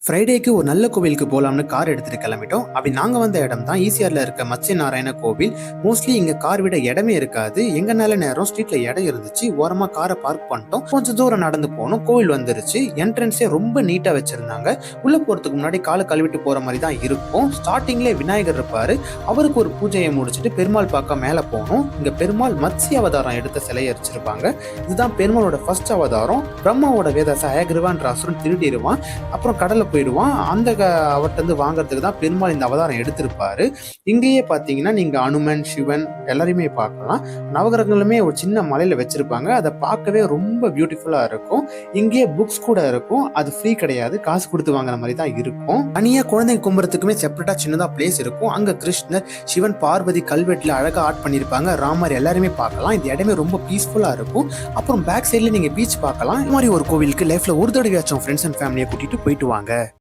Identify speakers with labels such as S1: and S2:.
S1: ஃப்ரைடேக்கு ஒரு நல்ல கோவிலுக்கு போகலாம்னு கார் எடுத்துட்டு கிளம்பிட்டோம். அப்படி நாங்கள் வந்த இடம் தான் ஈசிஆர்ல இருக்க மத்ஸ்ய நாராயண கோவில். மோஸ்ட்லி இங்க கார் விட இடமே இருக்காது. எங்க நல்ல நேரம் ஸ்ட்ரீட்ல இடம் இருந்துச்சு, ஓரமா காரை பார்க் பண்ணிட்டோம். கொஞ்சம் தூரம் நடந்து போனோம், கோவில் வந்துருச்சு. என்ட்ரன்ஸே ரொம்ப நீட்டா வச்சிருந்தாங்க. உள்ள போறதுக்கு முன்னாடி காலை கழுவிட்டு போற மாதிரி தான் இருக்கும். ஸ்டார்டிங்ல விநாயகர் இருப்பாரு, அவருக்கு ஒரு பூஜையை முடிச்சுட்டு பெருமாள் பார்க்க மேல போனோம். இங்க பெருமாள் மத்ஸ்ய அவதாரம் எடுத்த சிலையை அரிச்சிருப்பாங்க. இதுதான் பெருமாளோட ஃபர்ஸ்ட் அவதாரம். பிரம்மாவோட வேதாச அயகிருவான்ற அசுரன் திருடிடுவான், அப்புறம் கடலை போயிடுவான். அந்த அவர்கிட்ட இருந்து வாங்குறதுக்கு தான் பெருமாள் இந்த அவதாரம் எடுத்திருப்பாரு. இங்கேயே பார்த்தீங்கன்னா நீங்க அனுமன், சிவன் எல்லாரையுமே பார்க்கலாம். நவகிரகங்களுமே ஒரு சின்ன மலையில வச்சிருப்பாங்க. அதை பார்க்கவே ரொம்ப பியூட்டிஃபுல்லா இருக்கும். இங்கேயே புக்ஸ் கூட இருக்கும். அது ஃப்ரீ கிடையாது, காசு கொடுத்து வாங்குற மாதிரி தான் இருக்கும். தனியா குழந்தைங்க கும்புறதுக்குமே செப்பரேட்டா சின்னதா பிளேஸ் இருக்கும். அங்க கிருஷ்ணர், சிவன், பார்வதி கல்வெட்டுல அழகா ஆர்ட் பண்ணியிருப்பாங்க. ராமர் எல்லாருமே பார்க்கலாம். இந்த இடமே ரொம்ப பீஸ்ஃபுல்லா இருக்கும். அப்புறம் பேக் சைட்ல நீங்க பீச் பார்க்கலாம். இந்த மாதிரி ஒரு கோவிலுக்கு லைஃப்ல ஒரு தடவையாச்சும் ஃப்ரெண்ட்ஸ் அண்ட் ஃபேமிலியை கூட்டிட்டு போயிட்டு வாங்க.